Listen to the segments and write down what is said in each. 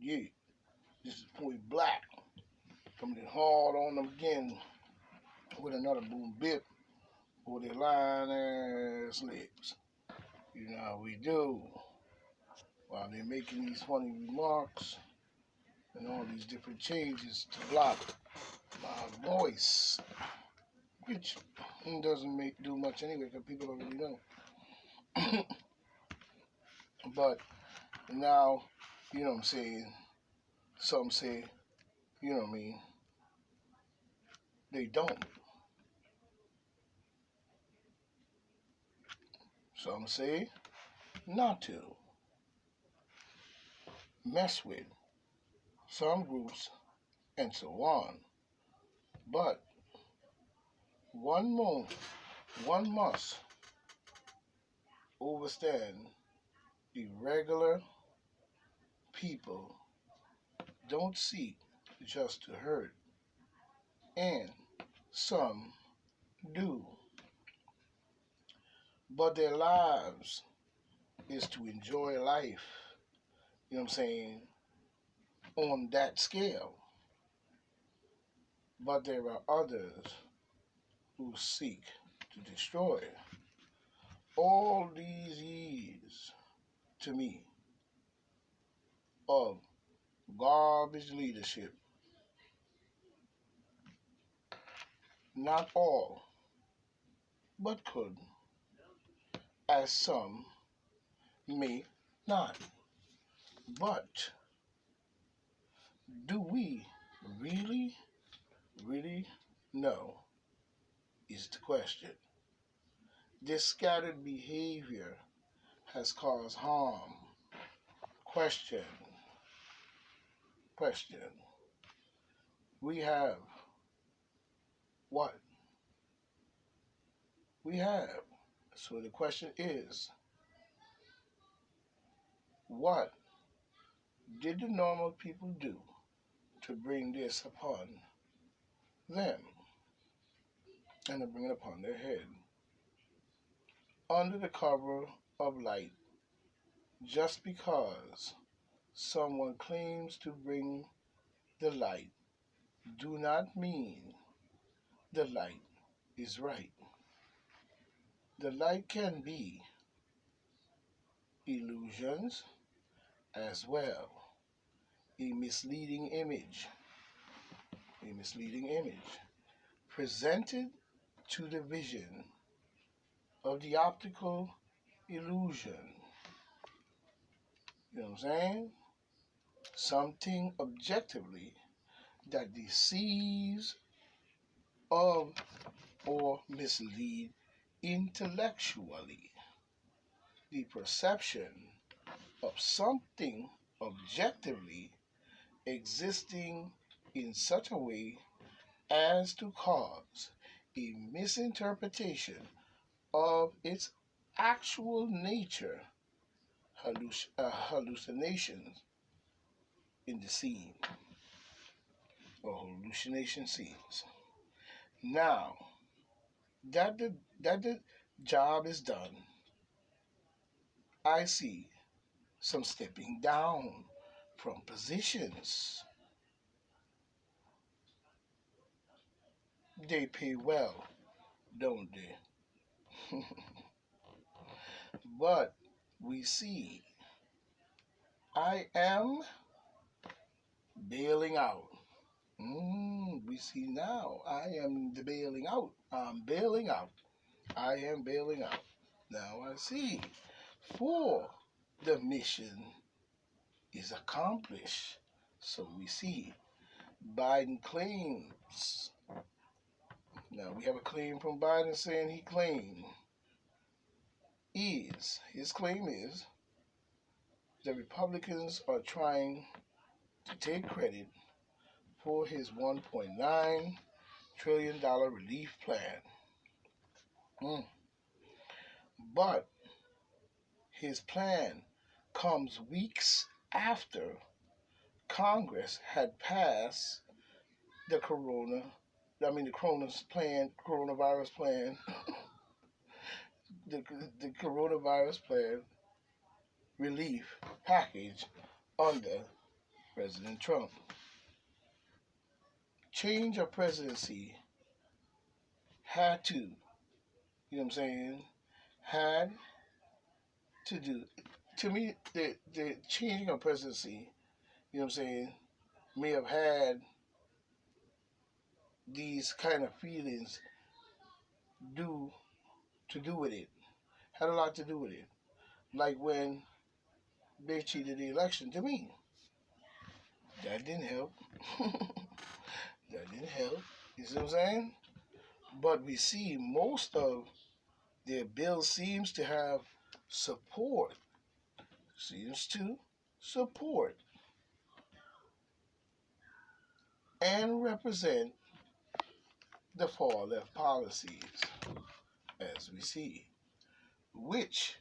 Yeah, this is point black. Coming in hard on them again with another boom bip for their line ass lips. You know how we do. While they're making these funny remarks and all these different changes to block my voice, which doesn't do much anyway because people don't really know. But now, you know what I'm saying? Some say, you know what I mean? They don't. Some say not to mess with some groups and so on. But one must understand the regular people don't seek just to hurt, and some do. But their lives is to enjoy life, you know what I'm saying, on that scale. But there are others who seek to destroy all these years to me of garbage leadership. Not all, but could, as some may not. But do we really, really know is the question. This scattered behavior has caused harm. Question, question. We have what we have. So the question is, what did the normal people do to bring this upon them and to bring it upon their head? Under the cover of light, just because someone claims to bring the light, do not mean the light is right. The light can be illusions as well. A misleading image, presented to the vision of the optical illusion. You know what I'm saying? Something objectively that deceives of or mislead intellectually the perception of something objectively existing in such a way as to cause a misinterpretation of its actual nature, hallucinations in the scene, or hallucination scenes. Now, that the job is done, I see some stepping down from positions. They pay well, don't they? But we see I am bailing out. We see now I am the bailing out. I'm bailing out. I am bailing out. Now I see. For the mission is accomplished. So we see Biden claims. Now we have a claim from Biden saying he claimed his claim is the Republicans are trying to take credit for his $1.9 trillion relief plan. But his plan comes weeks after Congress had passed the coronavirus plan, the, the coronavirus plan relief package under President Trump. Change of presidency had to, you know what I'm saying, had to do. To me, the changing of presidency, you know what I'm saying, may have had these kind of feelings do to do with it. Had a lot to do with it. Like when they cheated the election to me. That didn't help. That didn't help. You see what I'm saying? But we see most of their bill seems to have support. Seems to support and represent the far left policies, as we see, which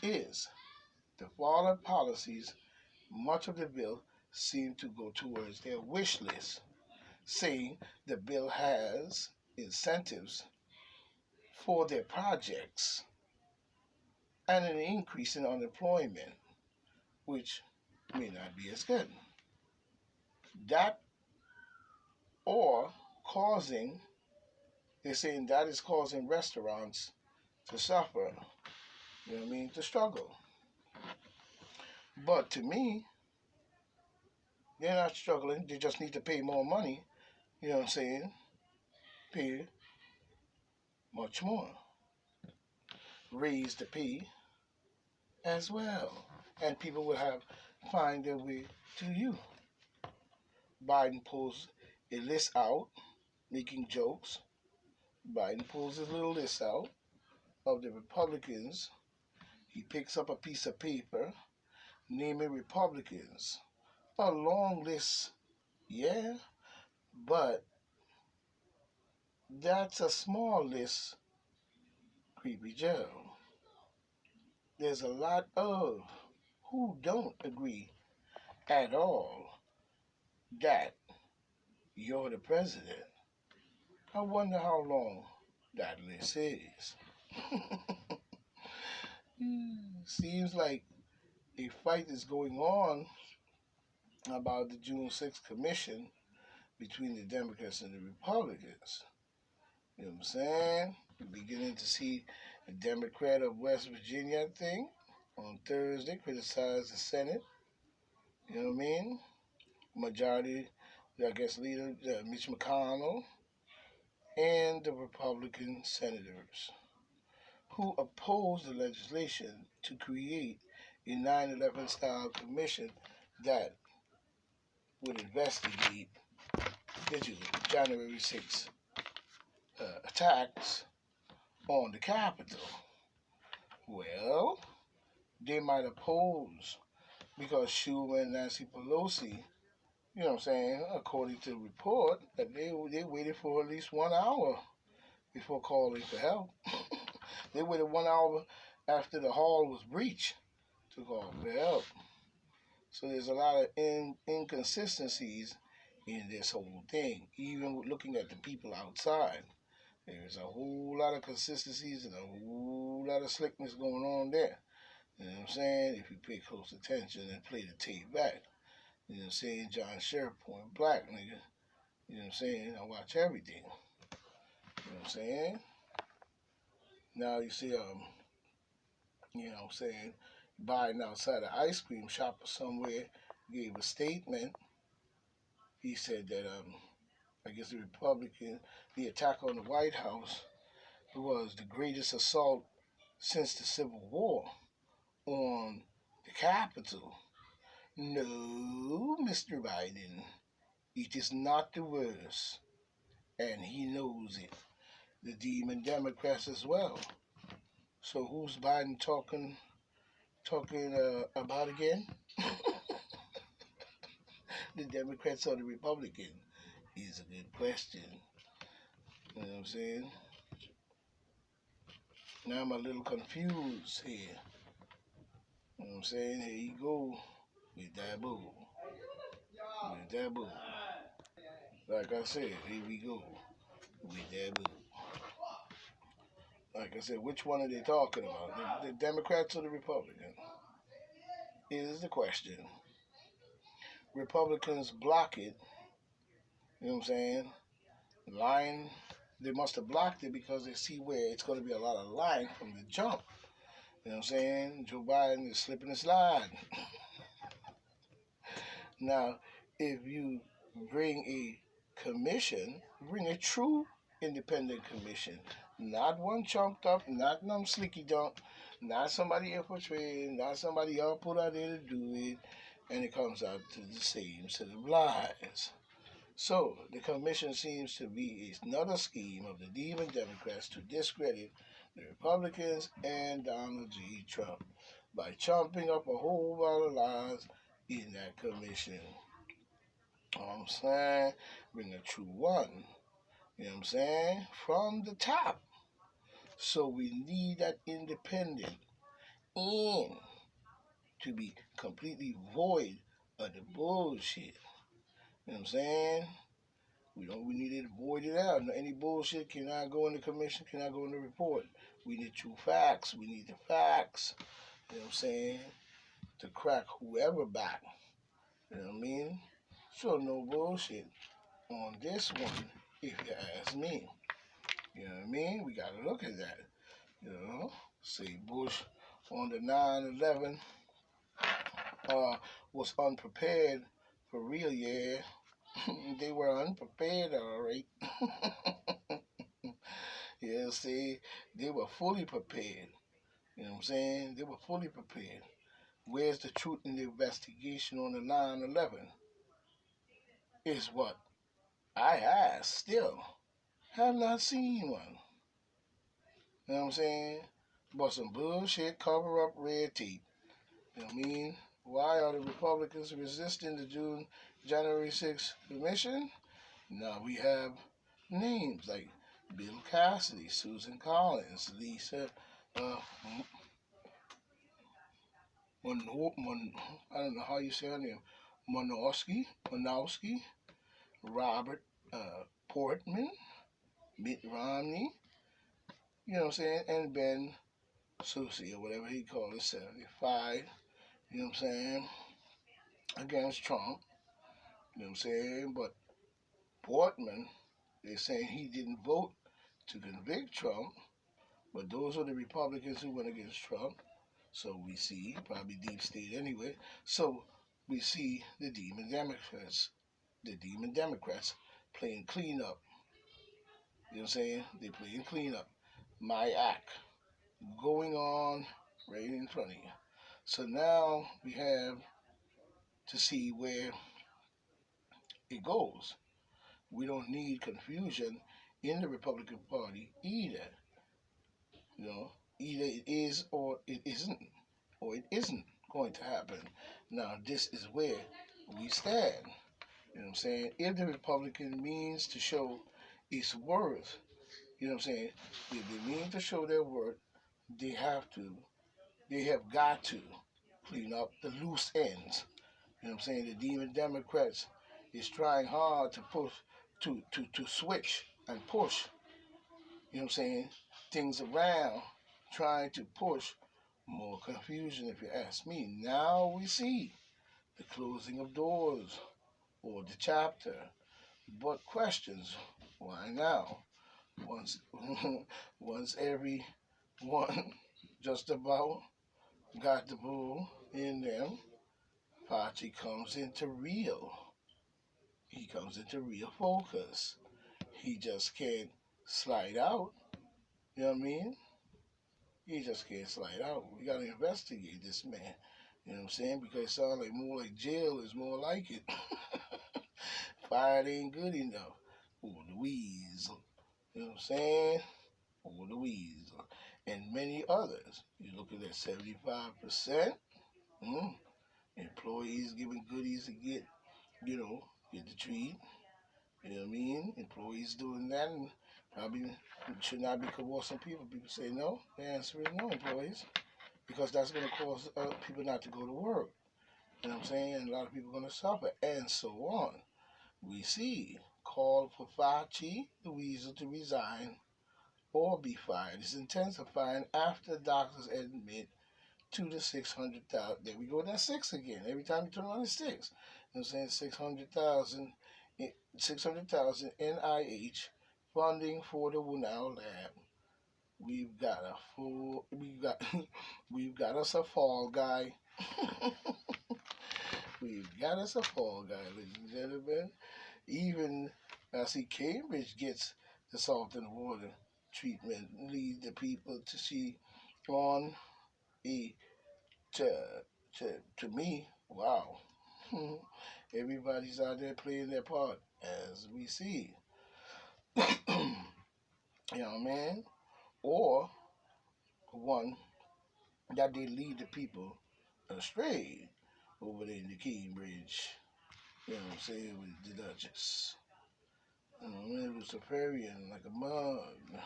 is the far left policies. Much of the bill seem to go towards their wish list, saying the bill has incentives for their projects and an increase in unemployment, which may not be as good. That or causing, they're saying that is causing restaurants to suffer, you know what I mean, to struggle. But to me, they're not struggling, they just need to pay more money, you know what I'm saying, pay much more, raise the pay as well, and people will have find their way to you. Biden pulls a list out, making jokes. Biden pulls his little list out of the Republicans. He picks up a piece of paper, naming Republicans. A long list, yeah, but that's a small list, Creepy Joe. There's a lot of who don't agree at all that you're the president. I wonder how long that list is. Seems like a fight is going on about the June 6th commission between the Democrats and the Republicans. You know what I'm saying? We're beginning to see a Democrat of West Virginia, I think, on Thursday criticize the Senate. You know what I mean? Majority, I guess, leader Mitch McConnell and the Republican senators who opposed the legislation to create a 9/11 style commission that would investigate the January 6th attacks on the Capitol. Well, they might oppose because Schumer and Nancy Pelosi, you know what I'm saying, according to the report, that they waited for at least 1 hour before calling for help. They waited 1 hour after the hall was breached to call for help. So there's a lot of inconsistencies in this whole thing. Even looking at the people outside, there's a whole lot of consistencies and a whole lot of slickness going on there. You know what I'm saying? If you pay close attention and play the tape back. You know what I'm saying? John Sheriff point black, nigga. You know what I'm saying? I watch everything. You know what I'm saying? Now you see, you know what I'm saying, Biden outside an ice cream shop or somewhere gave a statement. He said that, I guess the attack on the White House was the greatest assault since the Civil War on the Capitol. No, Mr. Biden, it is not the worst, and he knows it. The demon Democrats as well. So who's Biden talking about again? The Democrats or the Republicans? Is a good question. You know what I'm saying? Now I'm a little confused here. You know what I'm saying? Here you go with that boo. With that boo. Like I said, here we go with that boo. Like I said, which one are they talking about? The Democrats or the Republicans? Is the question. Republicans block it. You know what I'm saying? Line, they must have blocked it because they see where it's going to be a lot of line from the jump. You know what I'm saying? Joe Biden is slipping and sliding. Now, if you bring a commission, bring a true independent commission, not one chunked up, not no slicky dunk, not somebody infiltrated, not somebody else put out there to do it, and it comes out to the same set of lies. So, the commission seems to be another scheme of the demon Democrats to discredit the Republicans and Donald J. Trump by chomping up a whole lot of lies in that commission. You know what I'm saying? Bring a true one. You know what I'm saying? From the top. So we need that independent and to be completely void of the bullshit. You know what I'm saying? We need it voided out. Any bullshit cannot go in the commission, cannot go in the report. We need true facts. We need the facts. You know what I'm saying? To crack whoever back. You know what I mean? So no bullshit on this one, if you ask me. You know what I mean? We gotta look at that. You know? Say Bush on the 9/11 was unprepared for real, yeah. They were unprepared, alright. Yeah, see, they were fully prepared. You know what I'm saying? They were fully prepared. Where's the truth in the investigation on the 9/11? Is what I ask still. Have not seen one. You know what I'm saying? But some bullshit cover up red tape. You know what I mean? Why are the Republicans resisting the January 6th commission? Now we have names like Bill Cassidy, Susan Collins, Lisa uh, I don't know how you say her name, Monowski, Robert Portman, Mitt Romney, you know what I'm saying, and Ben Susie, or whatever he called it, 75, you know what I'm saying, against Trump, you know what I'm saying, but Portman, they're saying he didn't vote to convict Trump, but those are the Republicans who went against Trump. So we see, probably deep state anyway. So we see the demon Democrats playing cleanup. You know what I'm saying? They playing cleanup. My act going on right in front of you. So now we have to see where it goes. We don't need confusion in the Republican Party either. You know, either it is or it isn't, or it isn't going to happen. Now, this is where we stand. You know what I'm saying? If the Republican means to show its worth, you know what I'm saying? If they mean to show their worth, they have to, they have got to clean up the loose ends. You know what I'm saying? The demon Democrats is trying hard to push, to switch and push, you know what I'm saying, things around, trying to push more confusion, if you ask me. Now we see the closing of doors or the chapter. But questions, why now? Once, once every one just about got the bull in them, Pachi comes into real. He comes into real focus. He just can't slide out. You know what I mean? He just can't slide out. We gotta investigate this man. You know what I'm saying? Because it sounds like more like jail is more like it. Fired ain't good enough. Oh, the weasel. You know what I'm saying? Oh, the weasel. And many others. You're looking at 75%. Mm, employees giving goodies to get, get the treat. You know what I mean? Employees doing that and probably should not be coercing people. People say no. The answer is no, employees. Because that's going to cause people not to go to work. You know what I'm saying? And a lot of people are going to suffer, and so on. We see call for Fauci, the weasel, to resign or be fired. It's intensifying after doctors admit to the 600,000. There we go, that's six again. Every time you turn around, it's six. You know what I'm saying? 600,000 NIH funding for the Wunau lab. We've got a full. We've got us a fall guy. We've got us a fall guy, ladies and gentlemen. Even I see Cambridge gets the salt and water treatment, lead the people to see on a to to me. Wow, everybody's out there playing their part as we see. You know, man, or one that they lead the people astray over there in the Cambridge. You know what I'm saying, with the Duchess. You know, it was Luciferian like a mug.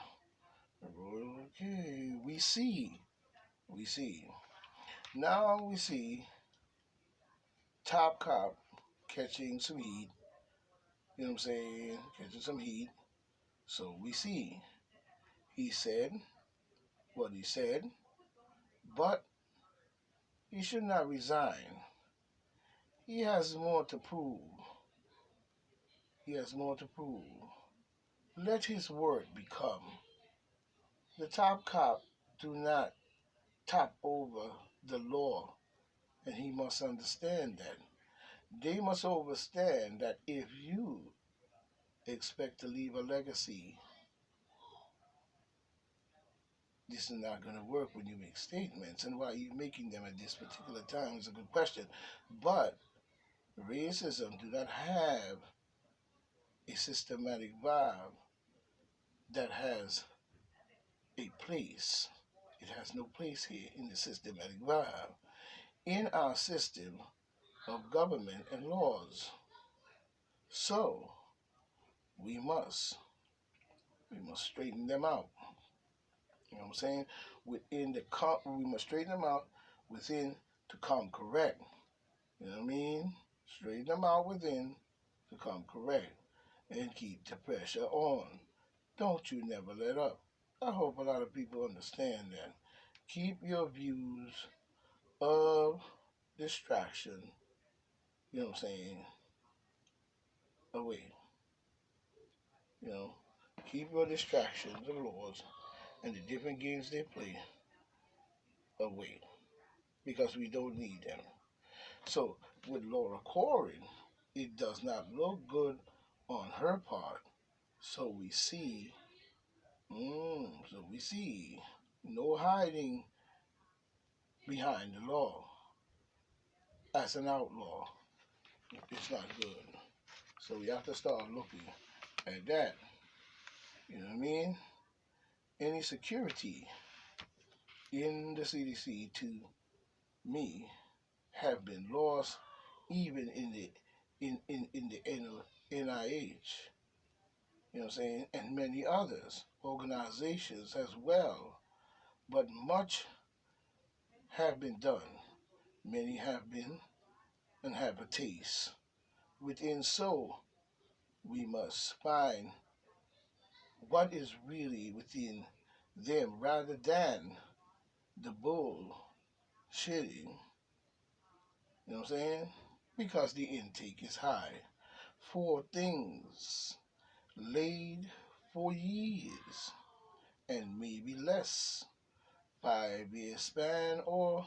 Okay, we see. We see. Now we see Top Cop catching some heat. You know what I'm saying? Catching some heat. So we see. He said what he said, but he should not resign. He has more to prove. He has more to prove. Let his word become. The top cop do not top over the law, and he must understand that. They must understand that if you expect to leave a legacy, this is not going to work when you make statements. And why are you making them at this particular time is a good question. But racism do not have a systematic vibe that has a place. It has no place here in the systematic vibe. In our system of government and laws. So we must straighten them out. You know what I'm saying? We must straighten them out within to come correct. You know what I mean? Straighten them out within to come correct and keep the pressure on. Don't you never let up. I hope a lot of people understand that. Keep your views of distraction, you know what I'm saying, away. You know, keep your distractions, the laws, and the different games they play away because we don't need them. So with Laura Corrin, it does not look good on her part. So we see, no hiding behind the law as an outlaw. It's not good. So we have to start looking at that. You know what I mean? Any security in the CDC to me have been lost even in the NIH. You know what I'm saying? And many others, organizations as well. But much have been done. Many have been and have a taste. Within so, we must find what is really within them rather than the bull shitting. You know what I'm saying? Because the intake is high. For things laid for years and maybe less, 5 year span or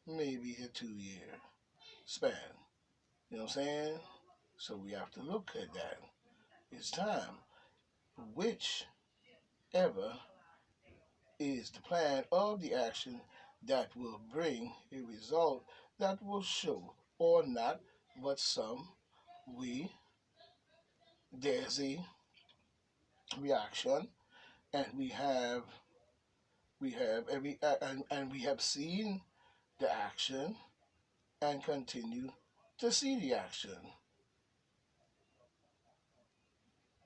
maybe a 2 year span. You know what I'm saying? So we have to look at that. It's time. Whichever is the plan of the action that will bring a result that will show or not, but some we there's a reaction and and we have seen the action and continue to see the action.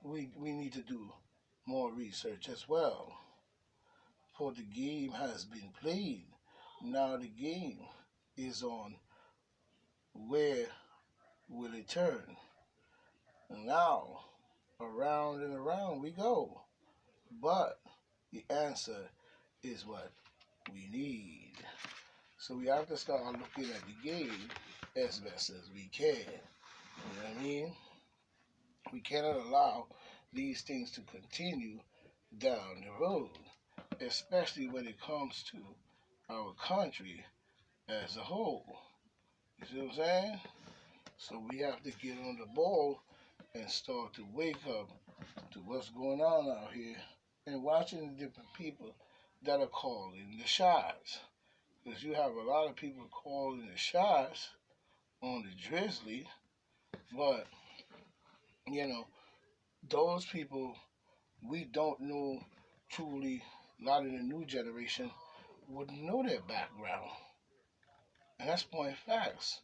We need to do more research as well. For the game has been played. Now the game is on where will it turn? Now around and around we go. But the answer is what we need. So we have to start looking at the game as best as we can. I mean, we cannot allow these things to continue down the road, especially when it comes to our country as a whole. You see what I'm saying? So we have to get on the ball and start to wake up to what's going on out here and watching the different people that are calling the shots. Because you have a lot of people calling the shots on the Drizzly, but, you know, those people, we don't know truly, a lot of the new generation wouldn't know their background. And that's point facts.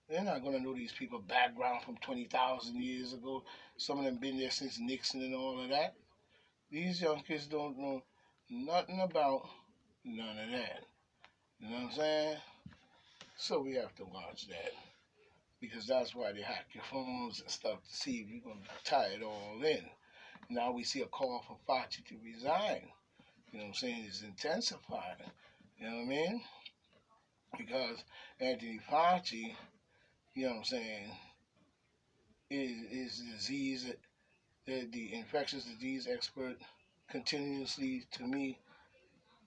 They're not going to know these people background from 20,000 years ago. Some of them been there since Nixon and all of that. These young kids don't know nothing about none of that. You know what I'm saying? So we have to watch that. Because that's why they hack your phones and stuff to see if you're going to tie it all in. Now we see a call for Fauci to resign. You know what I'm saying? It's intensifying. You know what I mean? Because Anthony Fauci, you know what I'm saying, is disease, the infectious disease expert continuously, to me,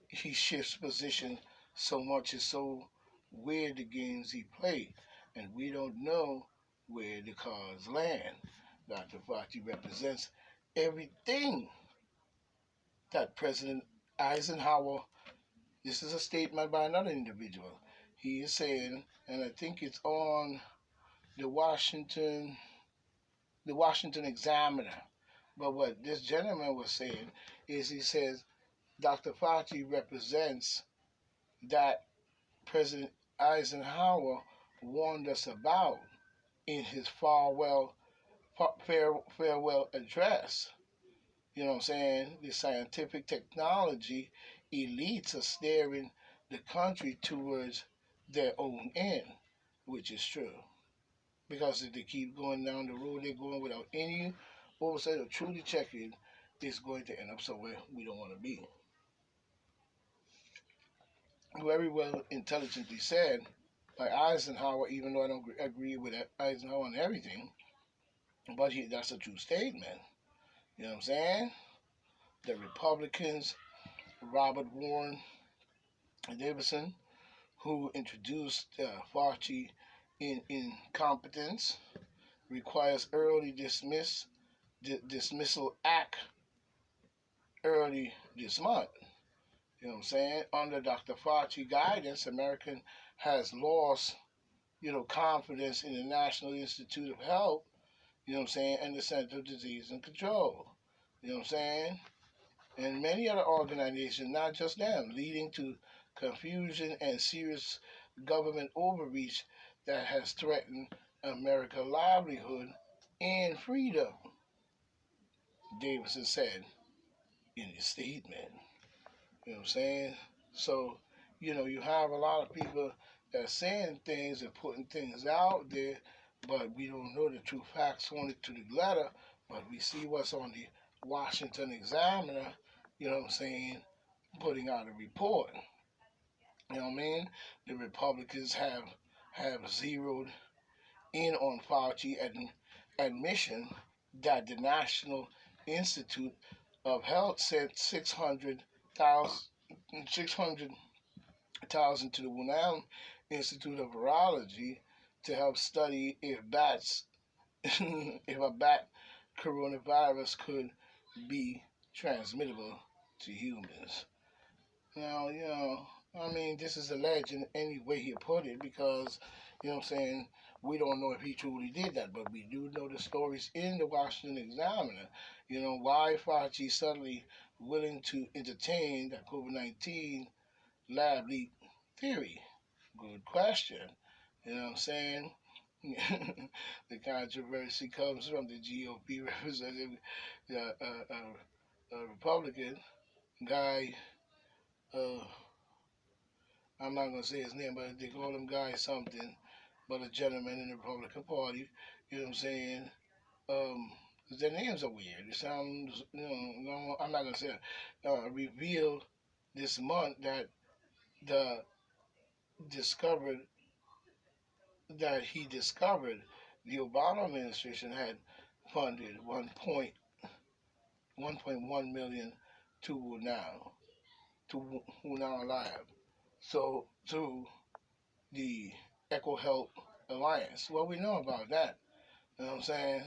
he shifts position so much. It's so weird the games he played. And we don't know where the cards land. Dr. Fauci represents everything that President Eisenhower, this is a statement by another individual. He is saying, and I think it's on the Washington Examiner. But what this gentleman was saying is he says Dr. Fauci represents that President Eisenhower warned us about in his farewell address. You know what I'm saying? The scientific technology elites are steering the country towards their own end, which is true. Because if they keep going down the road they're going without any oversight or truly checking, it's going to end up somewhere we don't want to be. Very well intelligently said by Eisenhower, even though I don't agree with Eisenhower on everything, but that's a true statement. You know what I'm saying? The Republicans, Robert Warren Davidson, who introduced Fauci in incompetence, requires early dismissal act early this month. You know what I'm saying? Under Dr. Fauci guidance, American has lost, confidence in the National Institute of Health, you know what I'm saying, and the Center of Disease and Control. You know what I'm saying? And many other organizations, not just them, leading to confusion and serious government overreach that has threatened America's livelihood and freedom, Davidson said in his statement. You know what I'm saying? So, you have a lot of people that are saying things and putting things out there, but we don't know the true facts on it to the letter, but we see what's on the Washington Examiner, you know what I'm saying, putting out a report. You know what I mean? The Republicans have zeroed in on Fauci admission that the National Institute of Health sent 600,000 to the Wuhan Institute of Virology to help study if if a bat coronavirus could be transmittable to humans. Now, this is alleged in any way he put it because, you know what I'm saying, we don't know if he truly did that, but we do know the stories in the Washington Examiner. Why Fauci suddenly willing to entertain that COVID-19 lab leak theory? Good question. You know what I'm saying? The controversy comes from the GOP representative, Republican guy. I'm not gonna say his name, but they call him Guy something. But a gentleman in the Republican Party. You know what I'm saying? 'Cause their names are weird. It sounds, no, I'm not gonna say it. Revealed this month that the discovered that he discovered the Obama administration had funded 1.1 million to now who now alive. So through the Eco Health Alliance, well, we know about that. You know what I'm saying?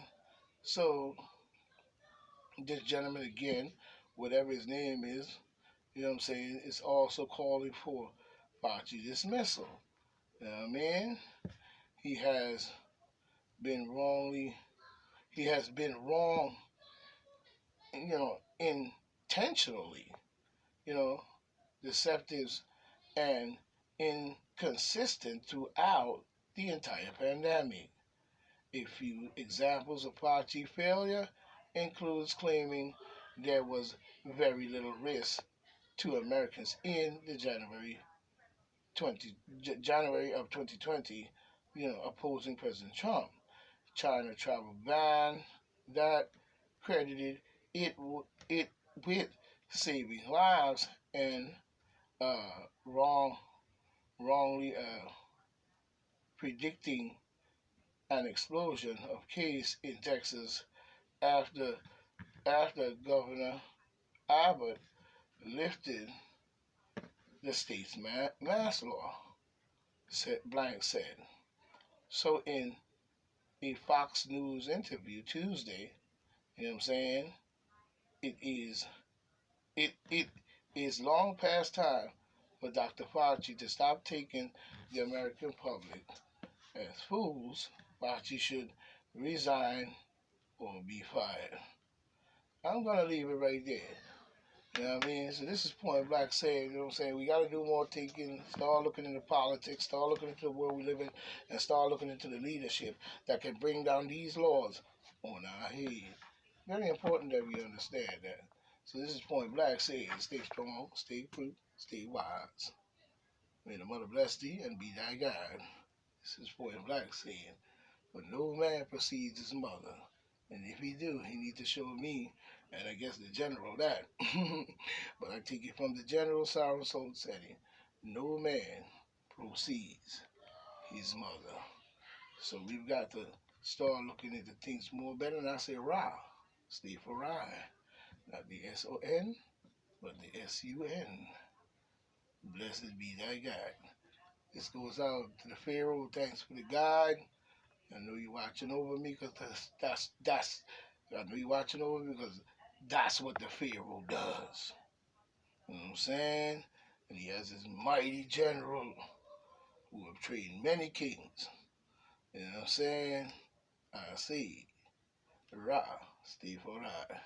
So this gentleman again, whatever his name is, you know what I'm saying, is also calling for Fauci dismissal. You know what I mean? He has been wrongly, he has been wrong, intentionally, you know, deceptive and inconsistent throughout the entire pandemic. A few examples of Fauci failure includes claiming there was very little risk to Americans in the January of 2020, opposing President Trump. China travel ban that credited it with saving lives and uh, wrongly predicting an explosion of case in Texas after Governor Abbott lifted the state's mask law. Said. So in a Fox News interview Tuesday, you know what I'm saying? It is it is long past time for Dr. Fauci to stop taking the American public as fools. Fauci should resign or be fired. I'm gonna leave it right there. You know what I mean? So this is point blank saying, you know what I'm saying? We got to do more thinking, start looking into politics, start looking into the world we live in, and start looking into the leadership that can bring down these laws on our head. Very important that we understand that. So this is point blank saying, stay strong, stay true, stay wise. May the mother bless thee and be thy guide. This is point blank saying, but no man precedes his mother. And if he do, he need to show me, and I guess the general that. But I take it from the general Sound setting. No man proceeds his mother. So we've got to start looking into things more better. And I say Ra, stay for Rye. Not the S-O-N, but the S-U-N. Blessed be thy God. This goes out to the Pharaoh. Thanks for the guide. I know you're watching over me because that's I know you're watching over me because that's what the Pharaoh does. You know what I'm saying? And he has his mighty general who have trained many kings. You know what I'm saying? I see. Ra, Steve Ra.